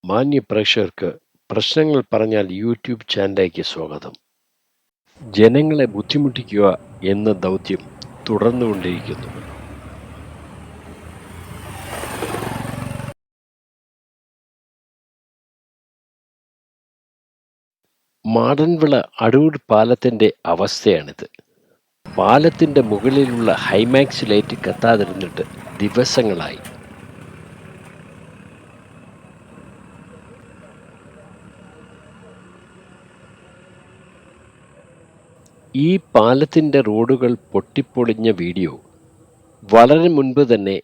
മാന്യ പ്രേക്ഷകർക്ക് പ്രശ്നങ്ങൾ പറഞ്ഞാൽ യൂട്യൂബ് ചാനലിലേക്ക് സ്വാഗതം. ജനങ്ങളെ ബുദ്ധിമുട്ടിക്കുക എന്ന ദൗത്യം തുടർന്നുകൊണ്ടിരിക്കുന്നു. മാടൻവിള അടൂർ പാലത്തിന്റെ അവസ്ഥയാണിത്. പാലത്തിന്റെ മുകളിലുള്ള ഹൈമാക്സ് ലൈറ്റ് കത്താതിരുന്നിട്ട് ദിവസങ്ങളായി. ഈ പാലത്തിന്റെ റോഡുകൾ പൊട്ടിപ്പൊളിഞ്ഞ വീഡിയോ വളരെ മുൻപ് തന്നെ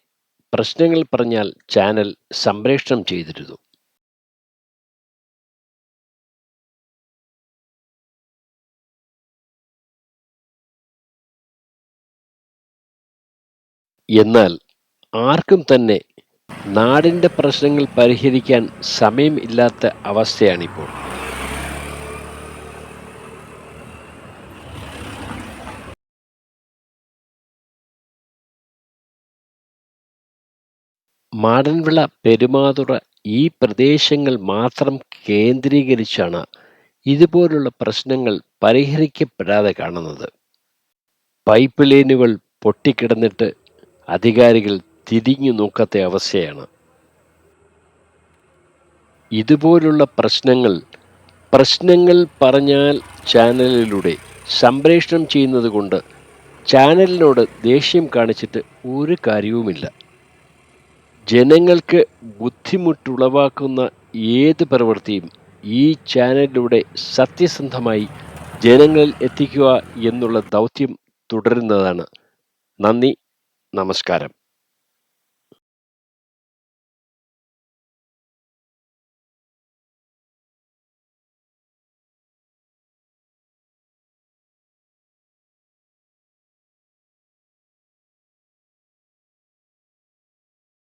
പ്രശ്നങ്ങൾ പറഞ്ഞാൽ ചാനൽ സംപ്രേഷണം ചെയ്തിരുന്നു. എന്നാൽ ആർക്കും തന്നെ നാടിന്റെ പ്രശ്നങ്ങൾ പരിഹരിക്കാൻ സമയം ഇല്ലാത്ത അവസ്ഥയാണിപ്പോൾ. മാടൻവിള, പെരുമാതുറ ഈ പ്രദേശങ്ങൾ മാത്രം കേന്ദ്രീകരിച്ചാണ് ഇതുപോലുള്ള പ്രശ്നങ്ങൾ പരിഹരിക്കപ്പെടാതെ കാണുന്നത്. പൈപ്പ് ലൈനുകൾ പൊട്ടിക്കിടന്നിട്ട് അധികാരികൾ തിരിഞ്ഞു നോക്കാത്ത അവസ്ഥയാണ്. ഇതുപോലുള്ള പ്രശ്നങ്ങൾ പറഞ്ഞാൽ ചാനലിലൂടെ സംപ്രേഷണം ചെയ്യുന്നത് കൊണ്ട് ചാനലിനോട് ദേഷ്യം കാണിച്ചിട്ട് ഒരു കാര്യവുമില്ല. ജനങ്ങൾക്ക് ബുദ്ധിമുട്ടുളവാക്കുന്ന ഏത് പ്രവൃത്തിയും ഈ ചാനലിലൂടെ സത്യസന്ധമായി ജനങ്ങളിൽ എത്തിക്കുക എന്നുള്ള ദൗത്യം തുടരുന്നതാണ്. നന്ദി, നമസ്കാരം.